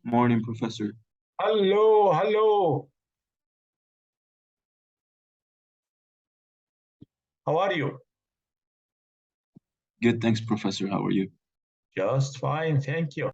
Morning, Professor. Hello, hello. How are you? Good, thanks, Professor. How are you? Just fine, thank you.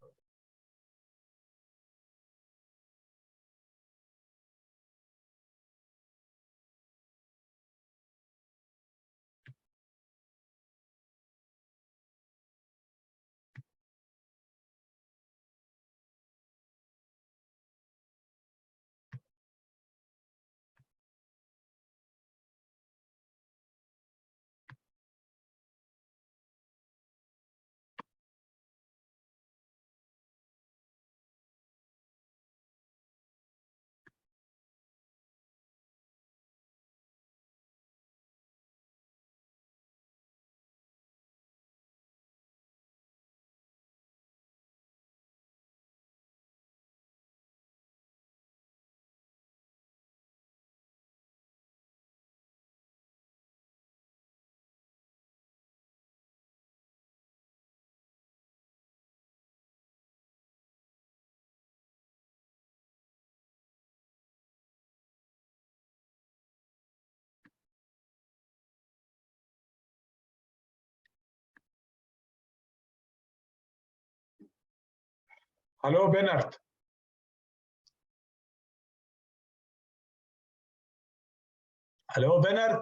Hello, Bernard. Hello, Bernard.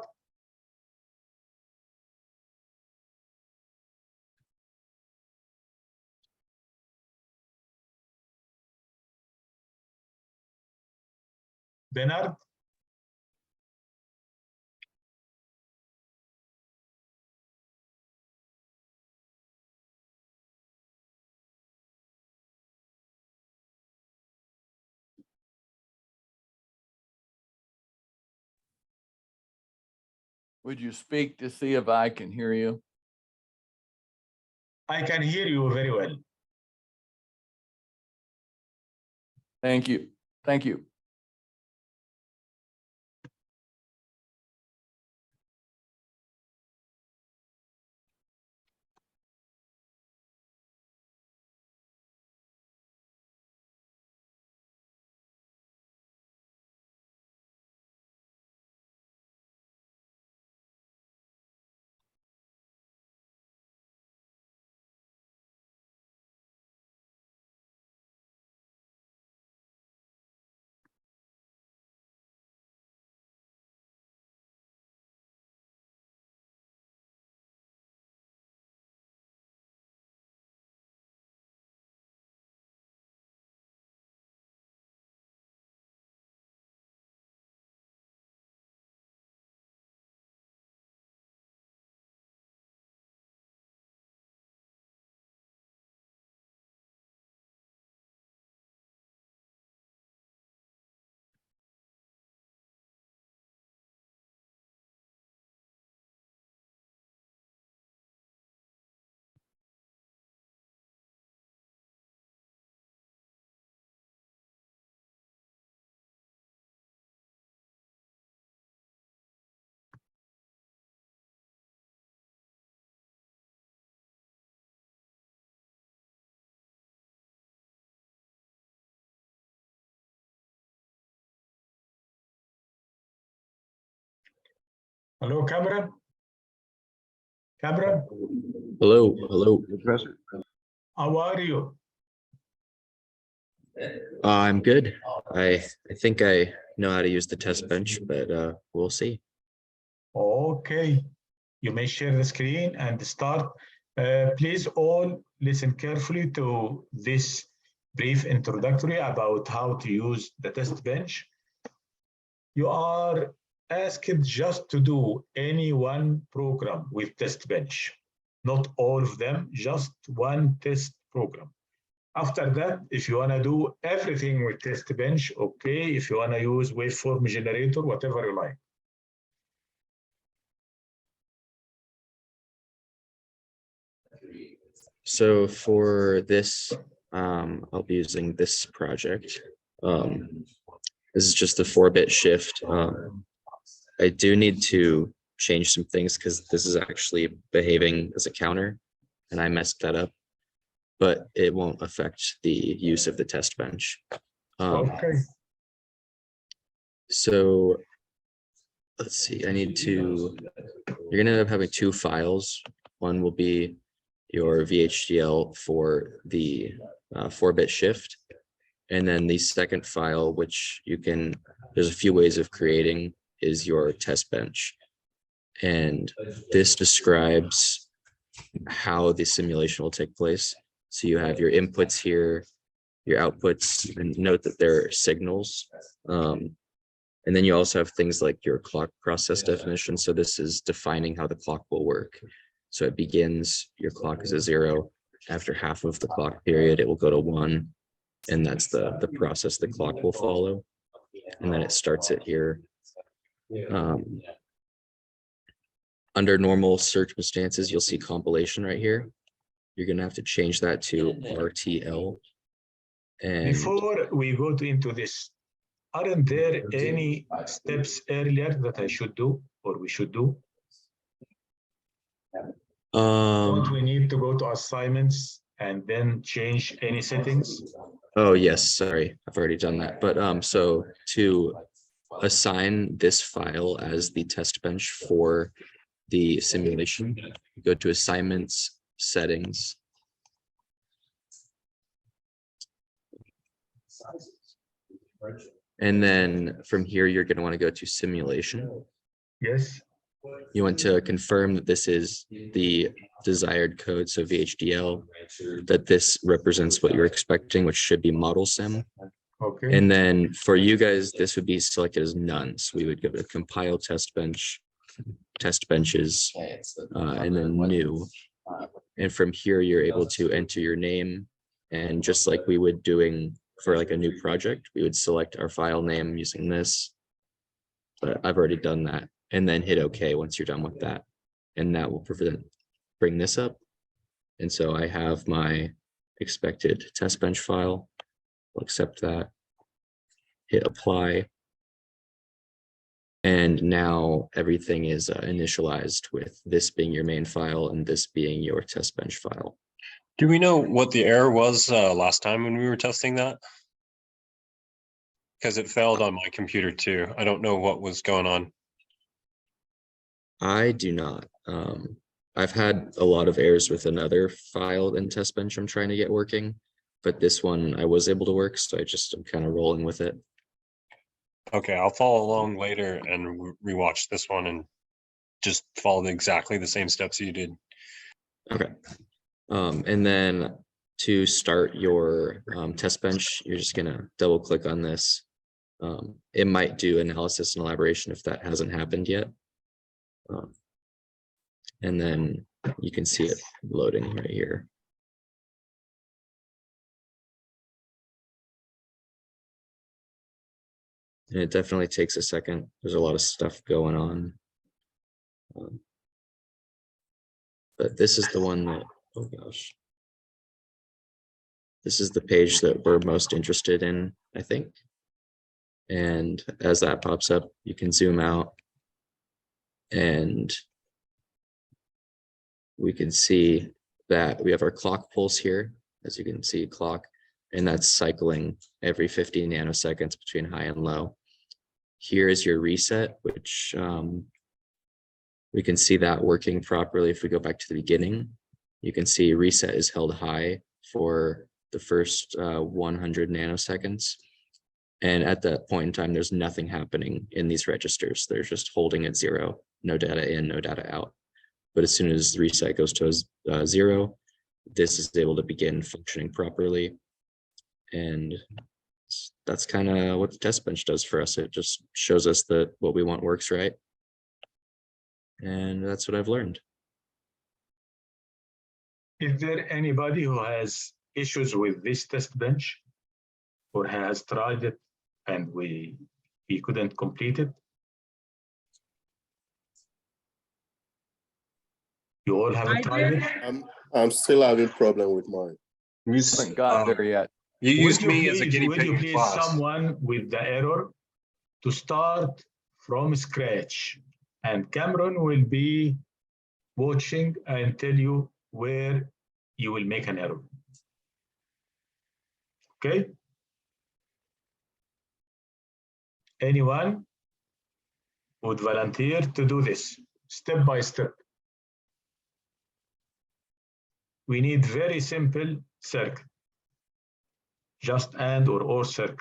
Bernard. Would you speak to see if I can hear you? I can hear you very well. Thank you. Thank you. Hello, Cameron. Cameron, Hello. Professor. how are you? I'm good. I think I know how to use the test bench, but we'll see. Okay, you may share the screen and start. Please all listen carefully to this brief introductory about how to use the test bench. You are asked just to do any one program with test bench, not all of them, just one test program. After that, if you want to do everything with test bench, okay. If you want to use waveform generator, whatever you like. So for this, I'll be using this project. This is just a 4-bit shift. I do need to change some things because this is actually behaving as a counter and I messed that up. but it won't affect the use of the test bench. Okay. So let's see, you're gonna end up having two files. One will be your VHDL for the 4-bit shift. And then the second file, which there's a few ways of creating, is your test bench. And this describes how the simulation will take place. So you have your inputs here, your outputs, and note that they're signals. And then you also have things like your clock process definition. So this is defining how the clock will work. So it begins, your clock is a 0. After half of the clock period, it will go to 1. And that's the process the clock will follow. And then it starts it here. Under normal circumstances, you'll see compilation right here. You're gonna have to change that to RTL. And Before we go into this, aren't there any steps earlier that I should do or we should do? Don't we need to go to assignments and then change any settings? Oh, yes, sorry, I've already done that. But so to assign this file as the test bench for the simulation, go to assignments, settings. And then from here, you're going to want to go to simulation. Yes. You want to confirm that this is the desired code, so VHDL, that this represents what you're expecting, which should be model sim. Okay. And then for you guys, this would be selected as none. So we would give it a compile test bench, test benches, and then new. And from here, you're able to enter your name. And just like we would doing for like a new project, we would select our file name using this. But I've already done that. And then hit OK once you're done with that. And that will bring this up. And so I have my expected test bench file. I'll accept that. Hit apply. And now everything is initialized with this being your main file and this being your test bench file. Do we know what the error was last time when we were testing that? Because it failed on my computer too. I don't know what was going on. I do not. I've had a lot of errors with another file in test bench I'm trying to get working, but this one I was able to work, so I'm kind of rolling with it. Okay, I'll follow along later and rewatch this one and just follow exactly the same steps you did. Okay. And then to start your test bench, you're just gonna double click on this. It might do analysis and elaboration if that hasn't happened yet. And then you can see it loading right here. And it definitely takes a second. There's a lot of stuff going on. But this is the one that, oh gosh. This is the page that we're most interested in, I think. And as that pops up, you can zoom out and we can see that we have our clock pulse here. As you can see, clock, and that's cycling every 50 nanoseconds between high and low. Here is your reset, which we can see that working properly. If we go back to the beginning, you can see reset is held high for the first 100 nanoseconds. And at that point in time, there's nothing happening in these registers. They're just holding at 0, no data in, no data out. But as soon as the reset goes to 0, this is able to begin functioning properly. And that's kind of what the test bench does for us. It just shows us that what we want works right. And that's what I've learned. Is there anybody who has issues with this test bench or has tried it and he couldn't complete it? You all haven't tried it? I'm still having problem with mine. Haven't got there yet. You used Would me as a guinea would pig you in please class. someone with the error to start from scratch, and Cameron will be watching and tell you where you will make an error. Okay. Anyone would volunteer to do this step by step? We need very simple circle, just and or circle.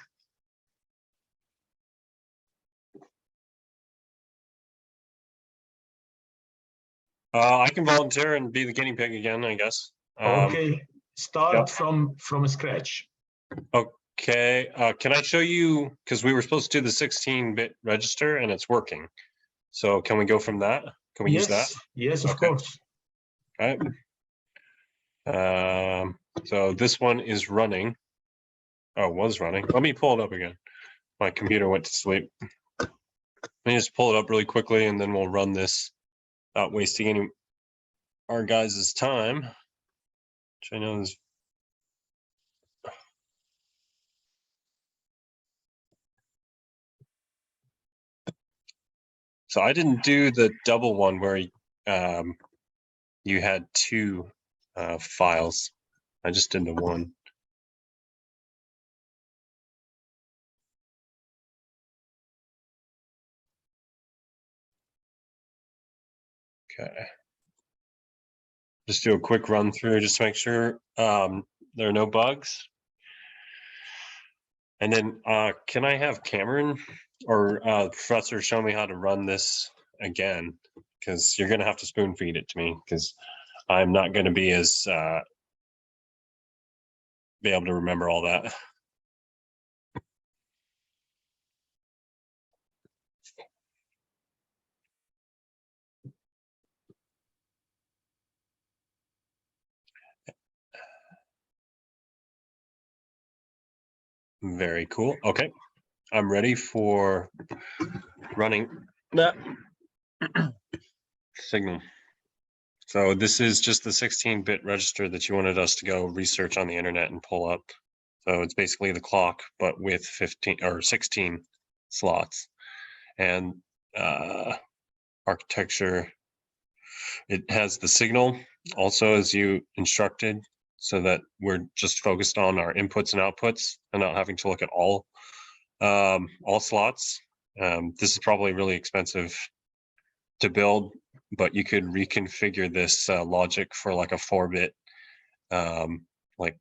I can volunteer and be the guinea pig again, I guess. Okay, start yeah. from scratch. Okay, can I show you, because we were supposed to do the 16-bit register and it's working. So can we go from that? Can we use that? Yes, of Okay. course. Right. So this one is running. Oh, was running. Let me pull it up again. My computer went to sleep. Let me just pull it up really quickly and then we'll run this without wasting any our guys' time. Which I know is so I didn't do the double one where you had two files. I just did the one. Okay. Just do a quick run through just to make sure there are no bugs. And then can I have Cameron or Professor show me how to run this again? Because you're going to have to spoon feed it to me because I'm not going to be as be able to remember all that. Very cool. Okay, I'm ready for running that signal. So this is just the 16-bit register that you wanted us to go research on the internet and pull up. So it's basically the clock, but with 15 or 16 slots. And architecture, it has the signal also as you instructed, so that we're just focused on our inputs and outputs and not having to look at all slots. This is probably really expensive to build, but you could reconfigure this logic for like a 4-bit, like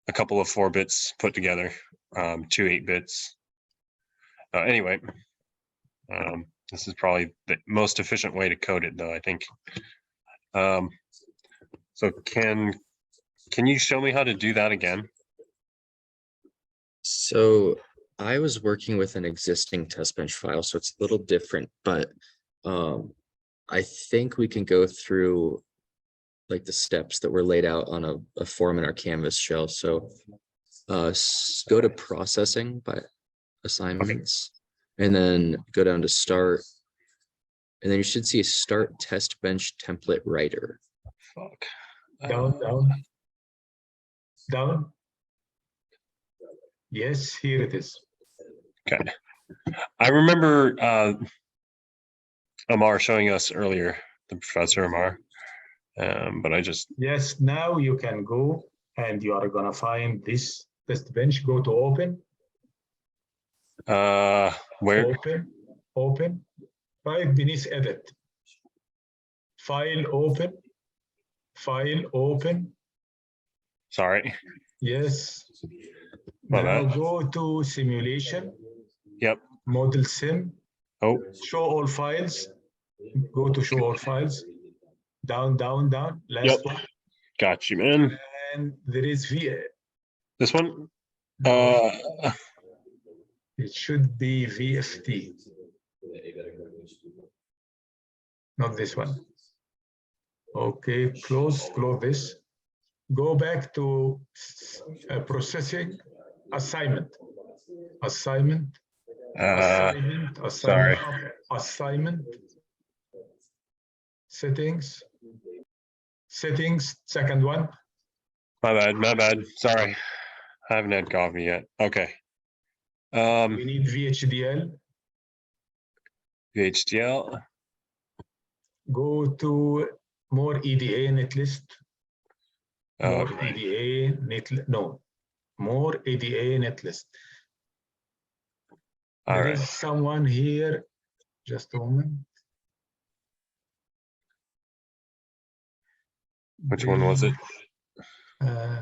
a couple of 4 bits put together, 2 8 bits. Anyway, this is probably the most efficient way to code it, though, I think. So can you show me how to do that again? So I was working with an existing test bench file, so it's a little different, but I think we can go through like the steps that were laid out on a form in our Canvas shell. So go to processing by assignments, and then go down to start, and then you should see start test bench template writer. Fuck. Down. Yes, here it is. Okay. I remember Amar showing us earlier, the Professor Amar, but I just... Yes, now you can go and you are gonna find this test bench. Go to open. Where? Open, right beneath edit. File open. Sorry. Yes. My Now bad. go to simulation. Yep. Model sim. Oh, Show all files. Go to show all files. Down. Last yep. one. Got you, man. And there is VA. This one? It should be VFT. Not this one. Okay, close this. Go back to processing assignment. Sorry. Assignment. Settings, second one. My bad. Sorry. I haven't had coffee yet. Okay. We need VHDL. VHDL. Go to more EDA netlist. More EDA netlist. No. more ADA netlist. All There right. is someone here. Just a moment. Which one was it? Uh,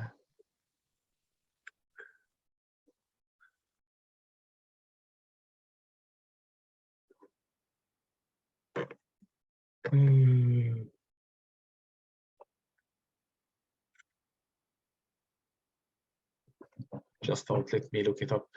hmm. Just hold, let me look it up.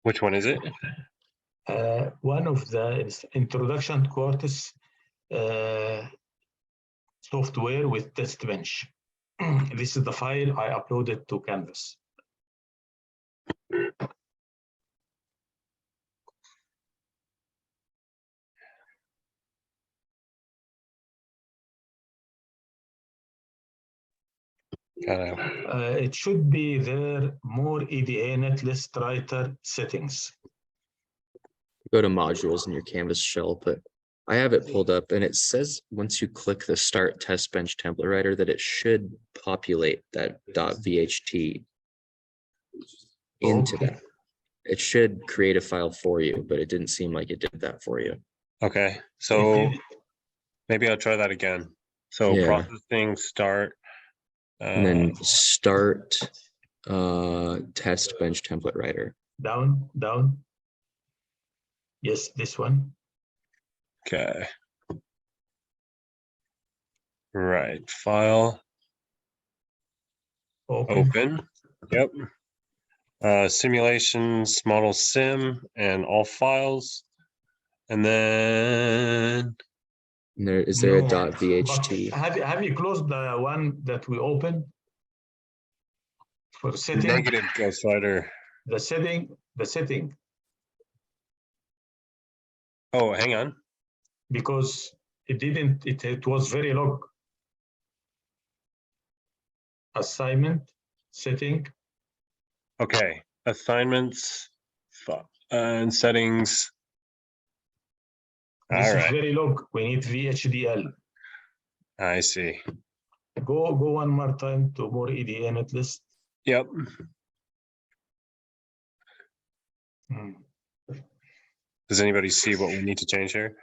Which one is it? One of the introduction to Quartz software with test bench. This is the file I uploaded to Canvas. It should be there, more EDA netlist writer settings. Go to modules in your Canvas shell, but I have it pulled up and it says once you click the start test bench template writer that it should populate that .vht into Okay. that. It should create a file for you, but it didn't seem like it did that for you. Okay, It so did- maybe I'll try that again. So Yeah. processing start. And then start test bench template writer. Down. Yes, this one. Okay. Right, file, open. Yep. Simulations, model sim, and all files. And then, And there is there No, a but .vht? have you closed the one that we opened? For setting, negative Ghost Rider. the setting, Oh, hang on. because it was very long. Assignment, setting, Okay, assignments and settings. this All is right, very long. We need VHDL. I see. Go one more time to more EDA netlist. Yep. Does anybody see what we need to change here?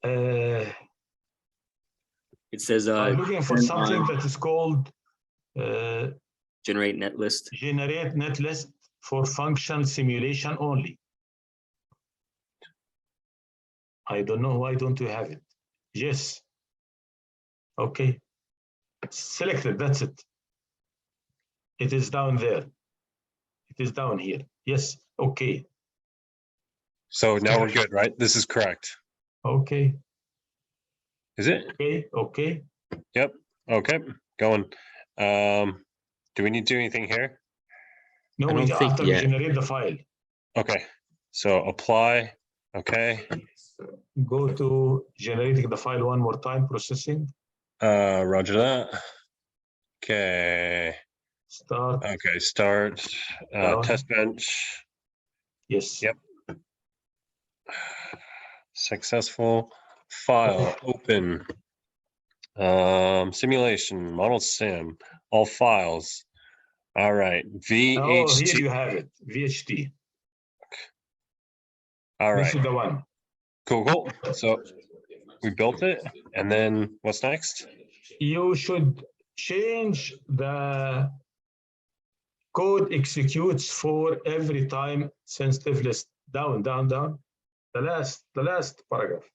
It says I'm looking for turn something on that is called generate net list. generate netlist for functional simulation only. I don't know why don't you have it. Yes. Okay. Selected, that's it. It is down there. It is down here. Yes, okay. So now we're good, right? This is correct. Okay, Is it? okay. Yep. Okay, going. Do we need to do anything here? No, I don't think after we yet. generate the file, Okay, so apply. Okay. go to generating the file one more time, processing, Roger that. Okay. start. Okay, start. Down. Test bench. Yes. Yep. Successful. File open. Simulation model sim. All files. All right. Oh, here VHT. you have it. VHT. All This right. is the one. Cool. So we built it, and then what's next? You should change the code executes for every time sensitive list. Down. The last paragraph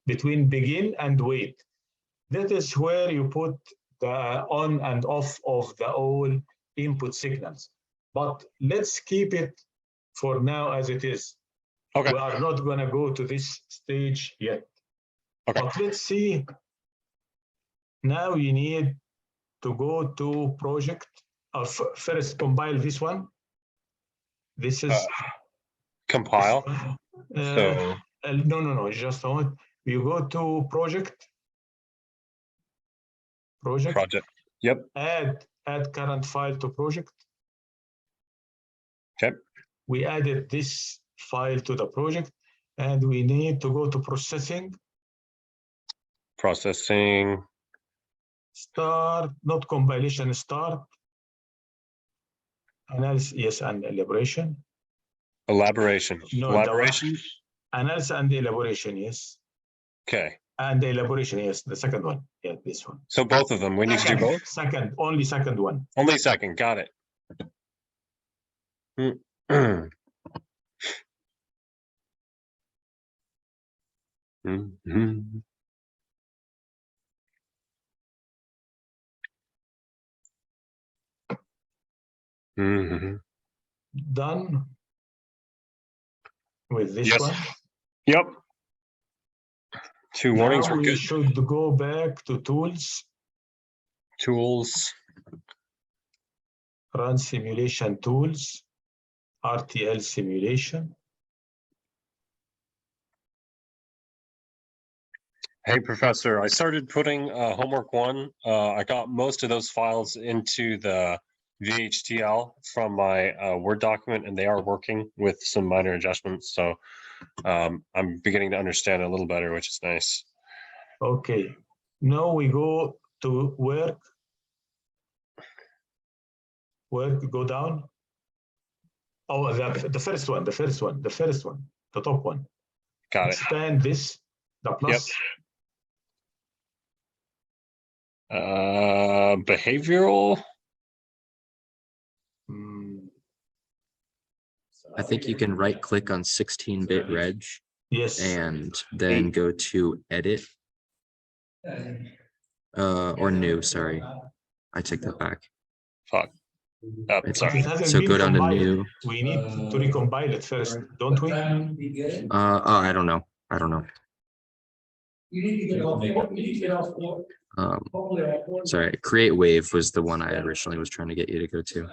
between begin and wait. That is where you put the on and off of the all input signals. But let's keep it for now as it is. Okay. We are not going to go to this stage yet. Okay. But let's see. Now you need to go to project. First compile this one. This is Compile. Uh, So no, just a moment. You go to project, project. Yep. add current file to project. Okay. We added this file to the project, and we need to go to processing, Processing. start, not compilation, start, analysis, yes, and elaboration. Elaboration. No, Elaboration. Analysis and elaboration, yes. Okay. And elaboration, yes, the second one. Yeah, this one. So both of them. We need to do both. Only second one. Only second. Got it. Mhm. Mhm. Done with this Yes. one. Yep. Two warnings Now are we good. should go back to tools, Tools. run simulation tools, RTL simulation. Hey, Professor, I started putting homework 1. I got most of those files into the VHTL from my Word document, and they are working with some minor adjustments. So I'm beginning to understand a little better, which is nice. Okay, now we go to work, go down. Oh, the first one, the top one. Got it. Expand this, the plus. Behavioral. I think you can right click on 16-bit reg Yes. and then go to edit. Or new, sorry. I take that back. Fuck. Oh, It's sorry. It hasn't So been go down to compiled. new. We need to recompile it first, don't we? Oh, I don't know. Sorry, create wave was the one I originally was trying to get you to go to.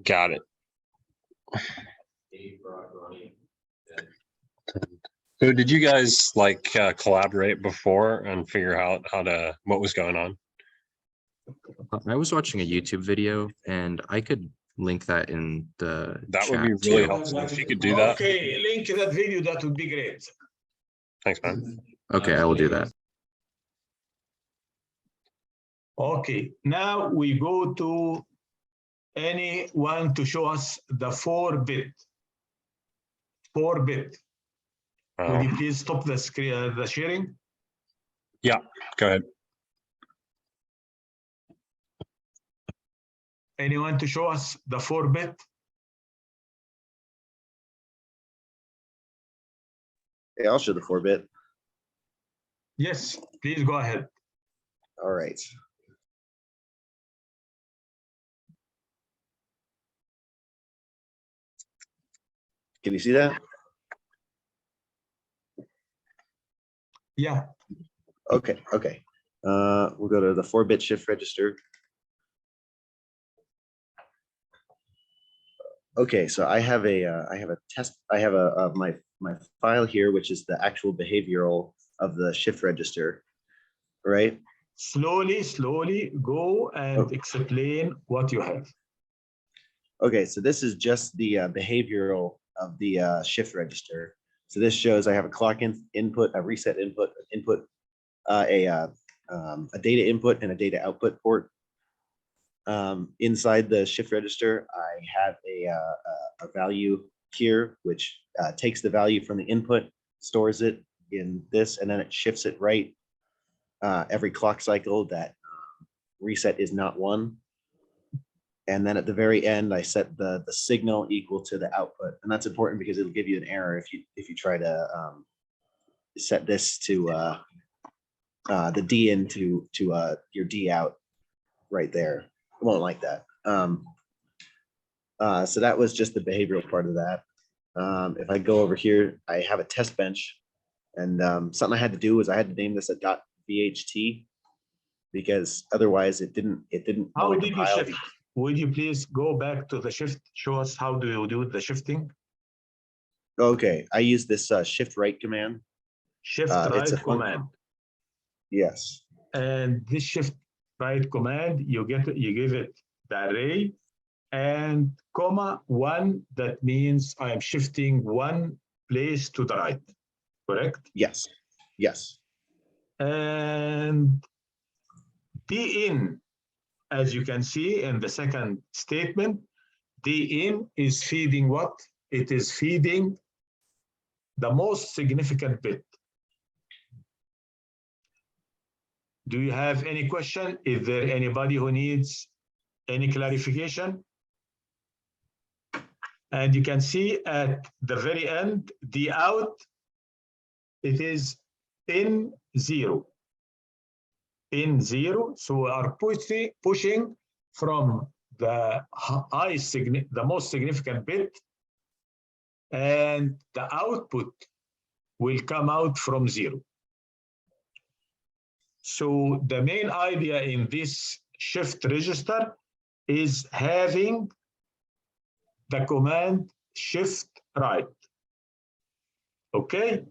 Got it. So did you guys like collaborate before and figure out what was going on? I was watching a YouTube video and I could link that in the That would chat be really too. helpful if you could do that. Okay, link that video, that would be great. Thanks, man. Okay, I will do that. Okay, now we go to anyone to show us the 4-bit. 4-bit. Would you please stop the screen, the sharing? Yeah, go ahead. Anyone to show us the 4-bit? Yeah, I'll show the 4-bit. Yes, please go ahead. All right. Can you see that? Yeah. Okay. We'll go to the 4-bit shift register. Okay, so I have a test. I have my file here, which is the actual behavioral of the shift register, right? Slowly go and explain what you have. Okay, so this is just the behavioral of the shift register. So this shows I have a clock input, a reset input, a data input, and a data output port. Inside the shift register, I have a value here, which takes the value from the input, stores it in this, and then it shifts it right every clock cycle that reset is not 1. And then at the very end, I set the signal equal to the output, and that's important because it'll give you an error if you try to set this to the D in to your D out right there. It won't like that. So that was just the behavioral part of that. If I go over here, I have a test bench, and something I had to do was I had to name this a .vht because otherwise it didn't. How want did to you compile. shift? would you please go back to the shift? Show us how do you do the shifting? Okay, I use this shift right command. Shift It's a right fun- command. Yes, And this shift right command, you give it the array and comma 1, that means I am shifting one place to the right, correct? yes, yes, And dn, as you can see in the second statement, dn is feeding what? It is feeding the most significant bit. Do you have any question? Is there anybody who needs any clarification? And you can see at the very end, the out, it is in 0. In 0, so we are pushing from the the most significant bit, and the output will come out from 0. So the main idea in this shift register is having the command shift right. Okay.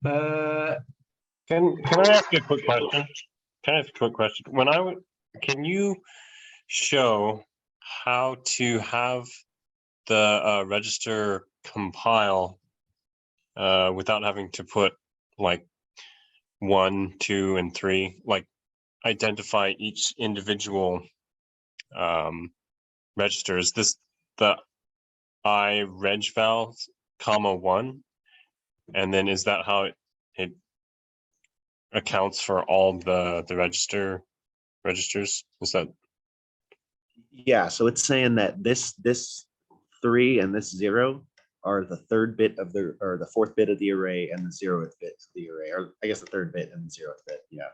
Can I ask you a quick question? Can I ask a quick question? Can you show how to have the register compile without having to put like 1, 2, and 3, like identify each individual register? Is this the iRegVal, comma 1? And then is that how it accounts for all the registers? Is that? yeah. So it's saying that this 3 and this 0 are the third bit of the, or the fourth bit of the array, and the 0th bit of the array, or I guess the third bit and the 0th bit. Yeah.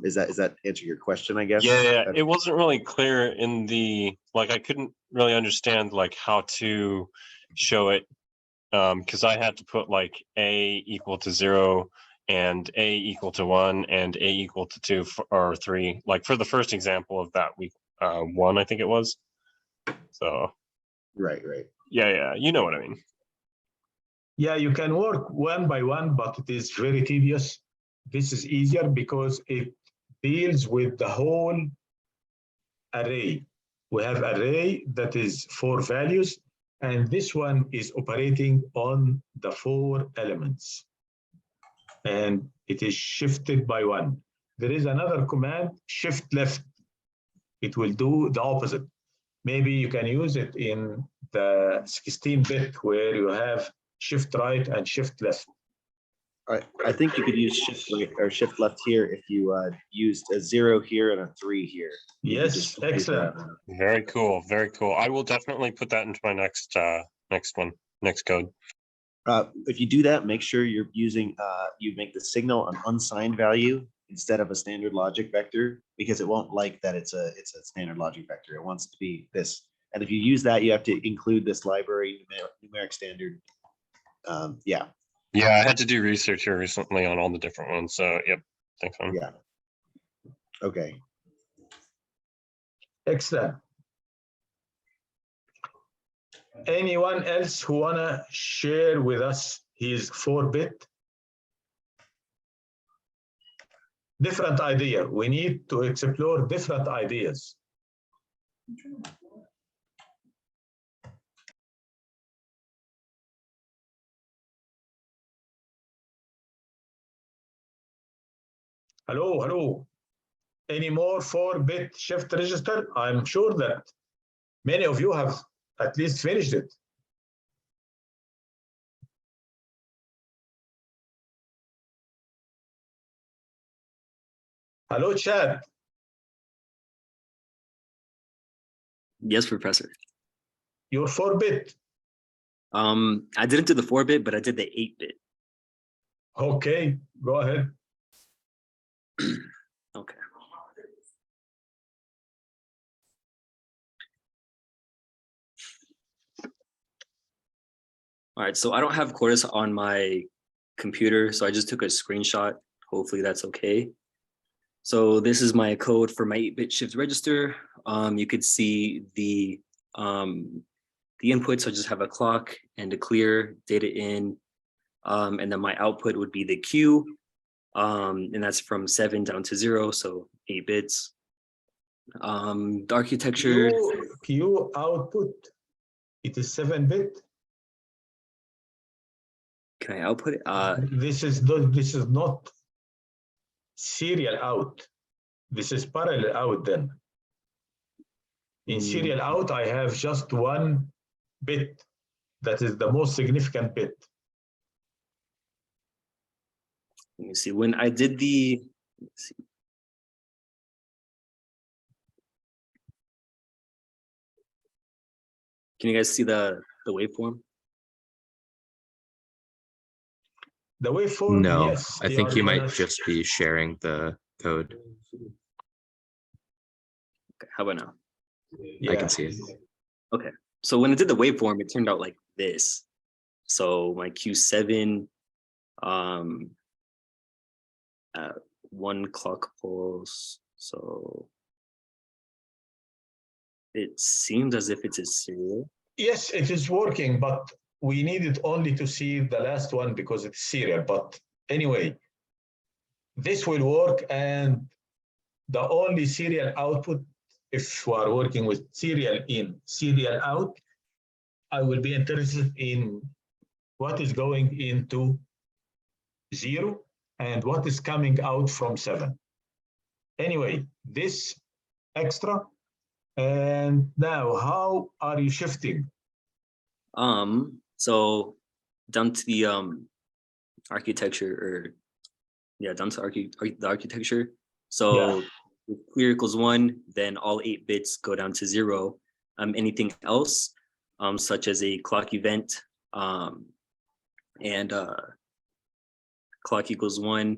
Is that answer your question? I guess. Yeah, it wasn't really clear in the, like, I couldn't really understand like how to show it, because I had to put like a equal to 0 and a equal to 1 and a equal to 2 or 3, like for the first example of that week 1, I think it was. So Right. yeah, you know what I mean. Yeah, you can work one by one, but it is very tedious. This is easier because it deals with the whole array. We have array that is 4 values, and this one is operating on the 4 elements. And it is shifted by 1. There is another command, shift left. It will do the opposite. Maybe you can use it in the 16-bit where you have shift right and shift left. I think you could use shift right or shift left here if you used a 0 here and a 3 here. You could Yes, just use excellent. that. Very cool, very cool. I will definitely put that into my next code. If you do that, make sure you're using, you make the signal an unsigned value instead of a standard logic vector, because it won't like that it's a standard logic vector. It wants it to be this. And if you use that, you have to include this library numeric standard. Yeah. Yeah, I had to do research here recently on all the different ones. So yep, thanks, man. Yeah. Okay. Excellent. Anyone else who wanna share with us his 4-bit? Different idea. We need to explore different ideas. Hello. Any more 4-bit shift register? I'm sure that many of you have at least finished it. Hello, Chad. Yes, Professor. Your 4-bit. I didn't do the 4-bit, but I did the 8-bit. Okay, go ahead. Okay. All right, so I don't have Quartus on my computer, so I just took a screenshot. Hopefully that's okay. So this is my code for my 8-bit shift register. You could see the inputs. So I just have a clock and a clear, data in, and then my output would be the Q, and that's from 7 down to 0, so 8 bits. The architecture. Q output, it is 7-bit. Can I output it? This is not serial out. This is parallel out then. In serial out, I have just 1 bit. That is the most significant bit. Let me see. When I did the, let's see. Can you guys see the waveform? The waveform, No, yes. I think are you might gonna- just be sharing the code. Okay, how about now? I can see it. So when I did the waveform, it turned out like this. So my Q7, 1 clock pulse. So it seems as if it's a serial. Yes, it is working, but we needed only to see the last one because it's serial. But anyway, this will work, and the only serial output, if we are working with serial in, serial out, I will be interested in what is going into 0 and what is coming out from 7. Anyway, this extra. And now, how are you shifting? So down to the architecture, or yeah, down to the architecture. So if clear equals 1, then all 8 bits go down to 0. Anything else, such as a clock event, and clock equals 1,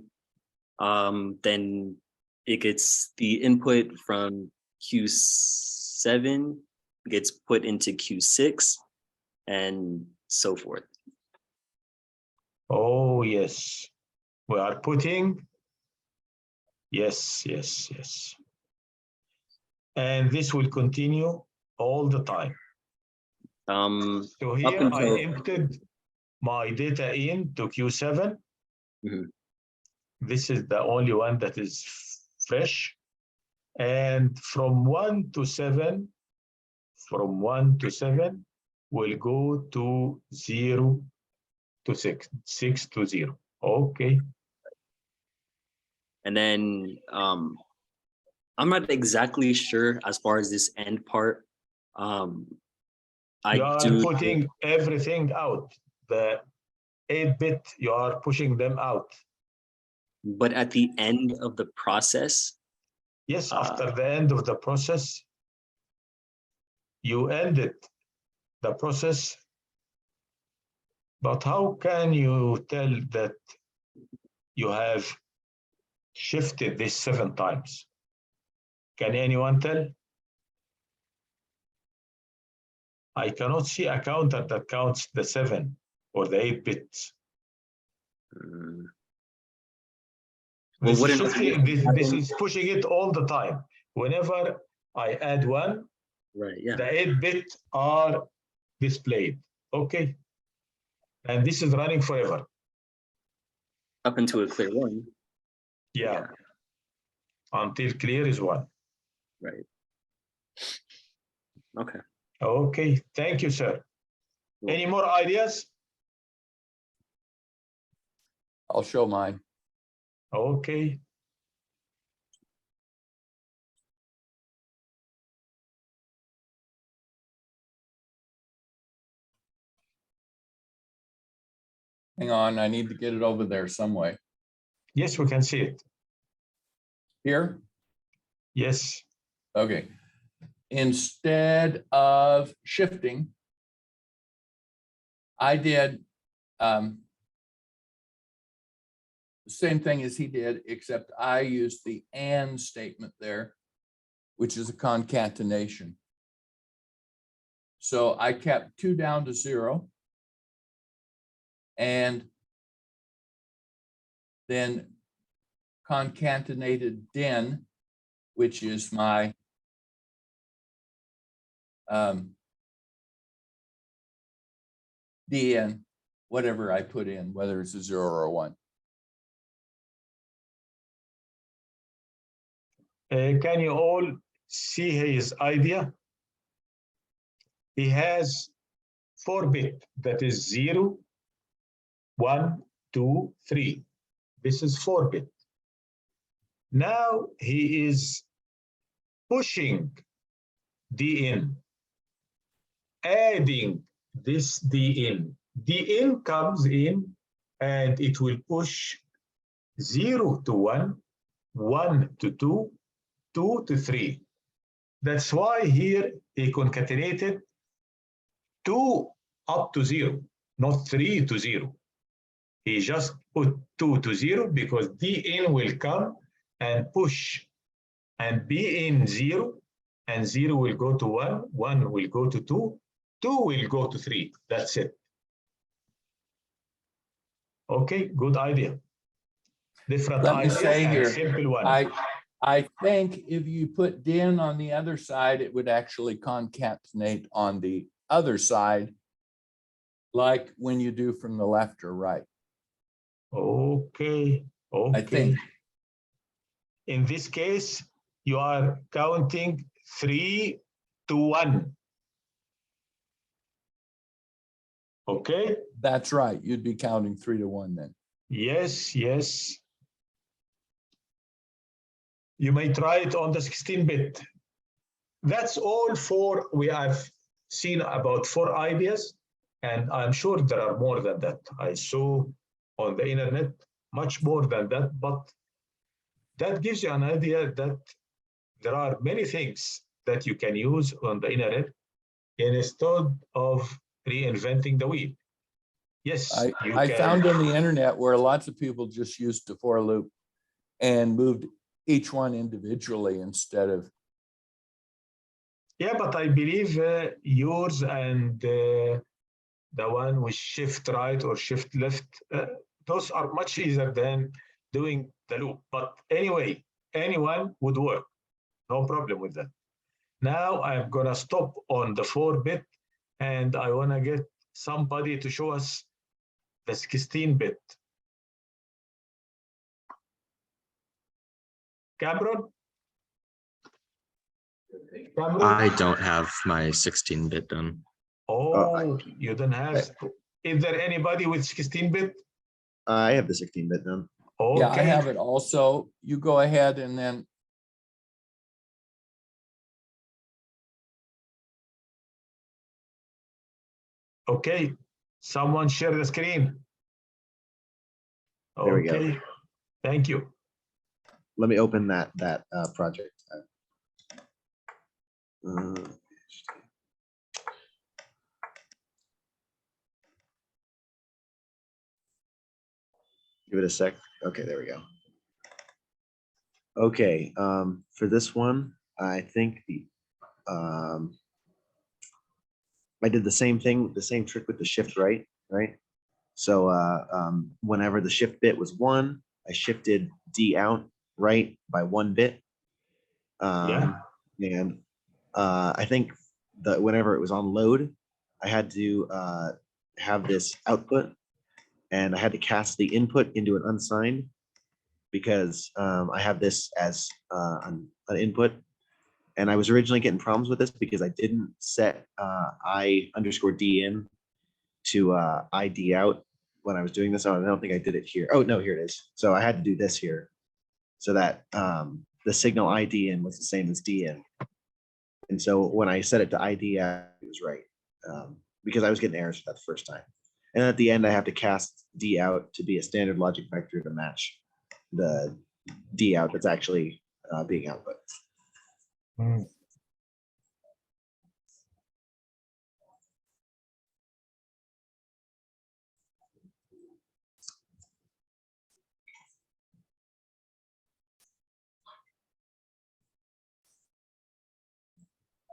then it gets the input from Q7 gets put into Q6 and so forth. Oh, yes. We are putting, yes. And this will continue all the time. So here I inputted my data in to Q7. Mhm. This is the only one that is fresh. And from 1 to 7, we'll go to 0 to 6, 6 to 0. Okay. And then I'm not exactly sure as far as this end part. You are putting everything out. The 8-bit, you are pushing them out. But at the end of the process. Yes, after the end of the process, you ended the process. But how can you tell that you have shifted this 7 times? Can anyone tell? I cannot see a counter that counts the 7 or the 8 bits. Well, this is pushing it all the time. Whenever I add 1, right, yeah, the 8 bits are displayed. Okay. And this is running forever. up into a clear 1. Yeah. Until clear is 1. Right. Okay. Okay. Thank you, sir. Cool. Any more ideas? I'll show mine. Okay. Hang on, I need to get it over there some way. Yes, we can see it. Here? Yes. Okay. Instead of shifting, I did the same thing as he did, except I used the and statement there, which is a concatenation. So I kept 2 down to 0. And then concatenated din, which is my dn, whatever I put in, whether it's a 0 or a 1. Can you all see his idea? He has 4-bit, that is 0, 1, 2, 3. This is 4-bit. Now he is pushing dn, adding this dn. dn comes in and it will push 0 to 1, 1 to 2, 2 to 3. That's why here he concatenated 2 up to 0, not 3 to 0. He just put 2 to 0 because dn will come and push and be in 0, and 0 will go to 1, 1 will go to 2, 2 will go to 3. That's it. Okay, good idea. Different Let me ideas say and here, simple one. I think if you put din on the other side, it would actually concatenate on the other side, like when you do from the left or right. Okay, okay. I think. In this case, you are counting 3 to 1. Okay? That's right. You'd be counting 3 to 1 then. Yes, yes. You may try it on the 16-bit. That's all we have seen about 4 ideas, and I'm sure there are more than that. I saw on the internet much more than that, but that gives you an idea that there are many things that you can use on the internet instead of reinventing the wheel. Yes, I found on the internet where lots of people just used the for loop and moved each one individually instead of. Yeah, but I believe yours and the one with shift right or shift left, those are much easier than doing the loop. But anyway, anyone would work. No problem with that. Now I'm gonna stop on the 4-bit and I wanna get somebody to show us the 16-bit. Cameron? Cameron? I don't have my 16-bit done. Oh, you don't have. Is there anybody with 16-bit? I have the 16-bit done. Okay. Yeah, I have it also. You go ahead and then. Okay, someone share the screen. There we go. Okay, thank you. Let me open that project. Give it a sec. Okay, there we go. Okay, for this one, I think I did the same thing, the same trick with the shift right? So whenever the shift bit was 1, I shifted D out right by 1 bit. Yeah. And I think that whenever it was on load, I had to have this output, and I had to cast the input into an unsigned because I have this as an input. And I was originally getting problems with this because I didn't set I_DN to ID out when I was doing this. I don't think I did it here. Oh, no, here it is. So I had to do this here so that the signal IDN was the same as DN. And so when I set it to ID out, it was right because I was getting errors for that the first time. And at the end, I have to cast D out to be a standard logic vector to match the D out that's actually being output.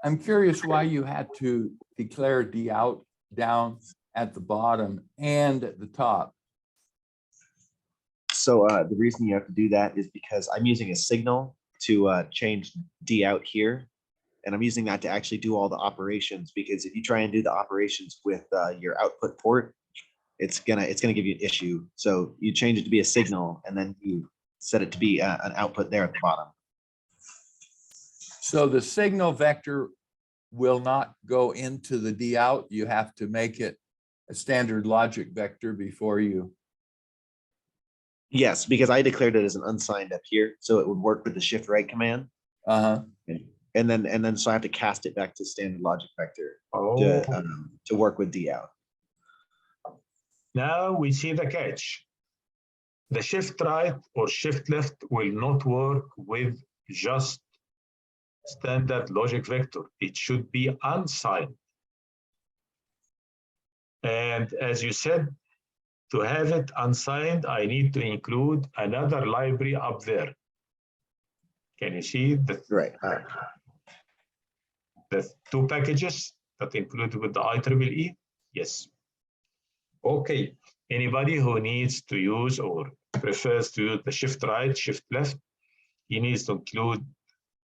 I'm curious why you had to declare D out down at the bottom and at the top. So the reason you have to do that is because I'm using a signal to change D out here. And I'm using that to actually do all the operations, because if you try and do the operations with your output port, it's gonna give you an issue. So you change it to be a signal, and then you set it to be an output there at the bottom. So the signal vector will not go into the D out. You have to make it a standard logic vector before you. Yes, because I declared it as an unsigned up here, so it would work with the shift right command. Uh-huh. And then so I have to cast it back to standard logic vector Oh, to work with D out. now we see the catch. The shift right or shift left will not work with just standard logic vector. It should be unsigned. And as you said, to have it unsigned, I need to include another library up there. Can you see the Right. the two packages that included with the IEEE? Yes. Okay. Anybody who needs to use or prefers to use the shift right, shift left, he needs to include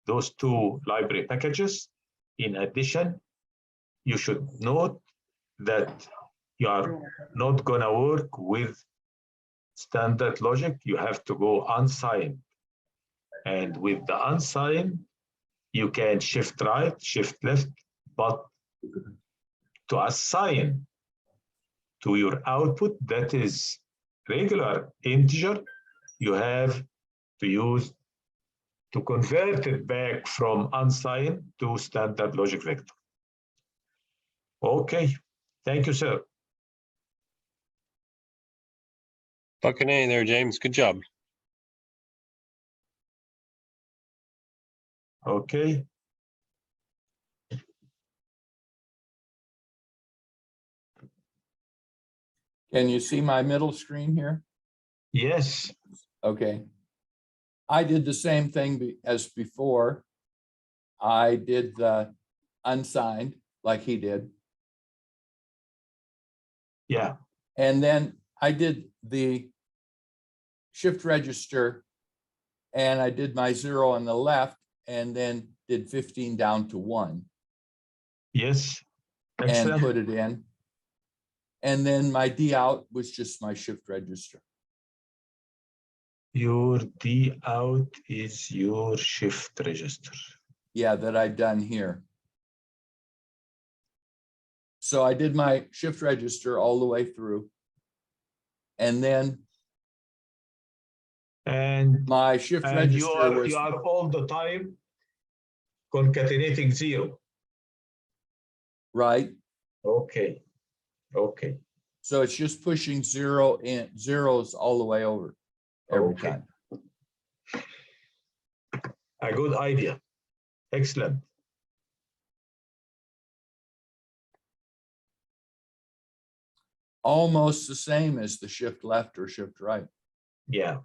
those two library packages. In addition, you should note that you are not going to work with standard logic. You have to go unsigned. And with the unsigned, you can shift right, shift left, but to assign to your output that is regular integer, you have to use to convert it back from unsigned to standard logic vector. Okay, thank you, sir. Fucking A there, James. Good job. Okay. Can you see my middle screen here? Yes. Okay. I did the same thing as before. I did the unsigned like he did. Yeah. And then I did the shift register, and I did my 0 on the left, and then did 15 down to 1 Yes. and Excellent. put it in. And then my D out was just my shift register. Your D out is your shift register. Yeah, that I've done here. So I did my shift register all the way through. And then And my shift you register was, are all the time concatenating 0. right? Okay. Okay. So it's just pushing 0 in zeros all the way over every Okay. time. A good idea. Excellent. Almost the same as the shift left or shift right. Yeah.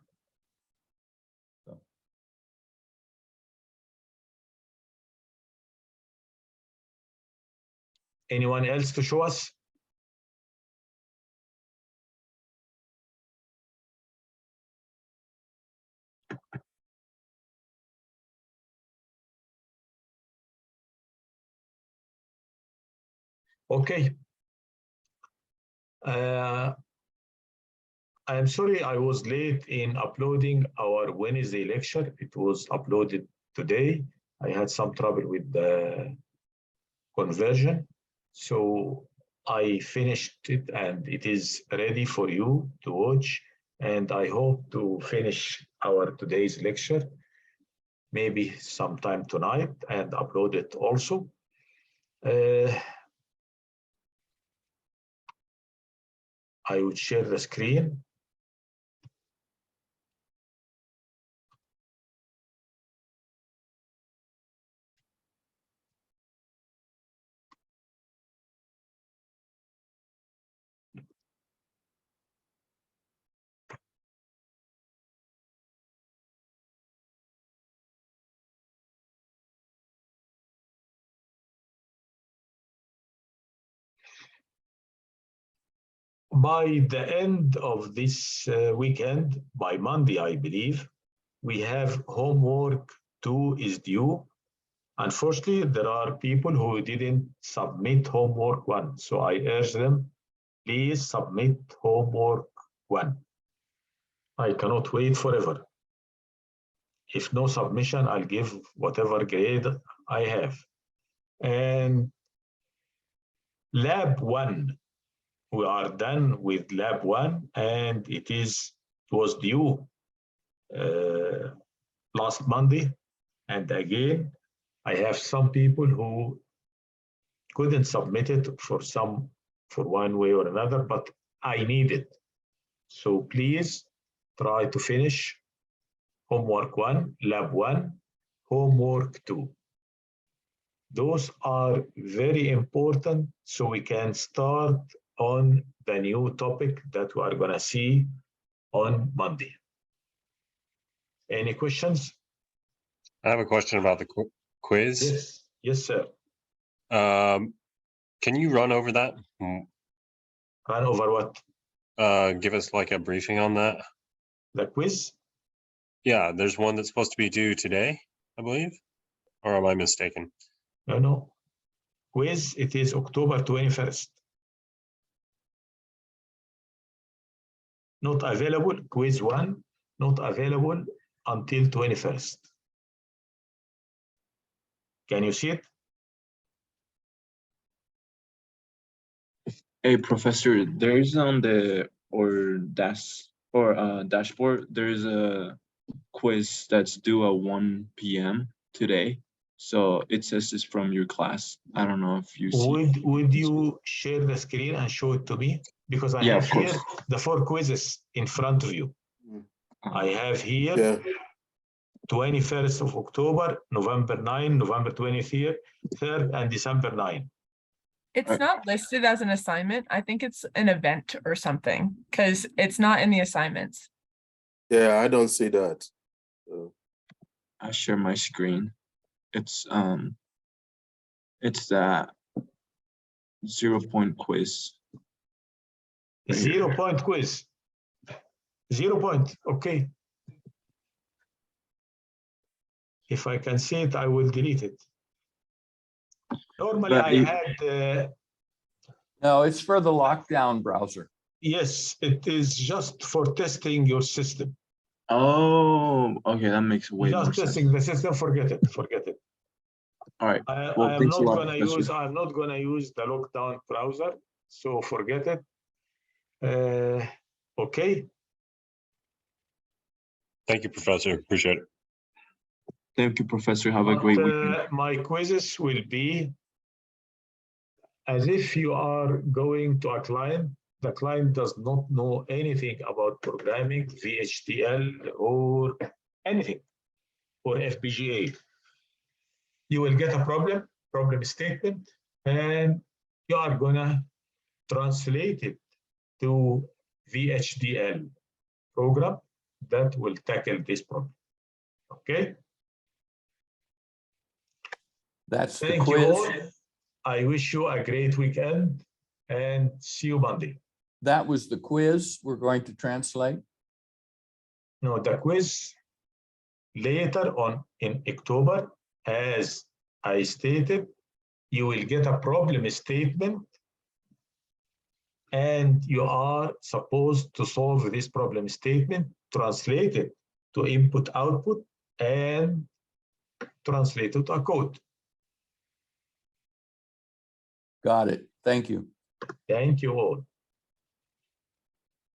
Anyone else to show us? Okay. I'm sorry I was late in uploading our Wednesday lecture. It was uploaded today. I had some trouble with the conversion. So I finished it and it is ready for you to watch. And I hope to finish our today's lecture, maybe sometime tonight, and upload it also. I would share the screen. by the end of this weekend, by Monday, I believe, we have homework 2 is due. Unfortunately, there are people who didn't submit homework 1. So I urge them, please submit homework 1. I cannot wait forever. If no submission, I'll give whatever grade I have. And lab 1, we are done with lab 1, and it was due last Monday. And again, I have some people who couldn't submit it for one way or another, but I need it. So please try to finish homework 1, lab 1, homework 2. Those are very important so we can start on the new topic that we are going to see on Monday. Any questions? I have a question about the quiz. Yes, yes, sir. Can you run over that? Run over what? Give us like a briefing on that. The quiz? Yeah, there's one that's supposed to be due today, I believe. Or am I mistaken? No. Quiz, it is October 21st. Not available, quiz 1, not available until 21st. Can you see it? Hey, Professor, there's on the dashboard, there's a quiz that's due at 1 p.m. today. So it says it's from your class. I don't know if you see. Would you share the screen and show it to me? Because I Yeah, have of course. here the 4 quizzes in front of you. I have here Yeah. 21st of October, November 9, November 23rd, and December 9. It's not listed as an assignment. I think it's an event or something, because it's not in the assignments. Yeah, I don't see that. I share my screen. It's that 0-point quiz. Right here. 0-point quiz. 0 point, okay. If I can see it, I will delete it. Normally But I you- had, No, it's for the lockdown browser. yes, it is just for testing your system. Oh, okay, that makes way more Just sense. testing the system, forget it, forget it. All right. I Well, am thanks a not lot, gonna Professor. use, I'm not gonna use the lockdown browser, so forget it. Okay, Thank you, Professor. Appreciate it. Thank you, Professor. Have a great but, weekend. my quizzes will be as if you are going to a client. The client does not know anything about programming, VHDL, or anything, or FPGA. You will get a problem statement, and you are gonna translate it to VHDL program that will tackle this problem. Okay? That's the Thank you all. quiz. I wish you a great weekend and see you Monday. That was the quiz we're going to translate. No, the quiz later on in October, as I stated, you will get a problem statement and you are supposed to solve this problem statement, translate it to input output, and translate it to a code. Got it. Thank you. Thank you all.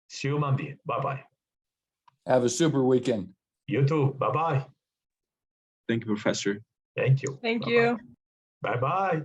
See you Monday. Bye-bye. Have a super weekend. You too. Bye-bye. Thank you, Professor. Thank you. Thank Bye-bye. you. Bye-bye.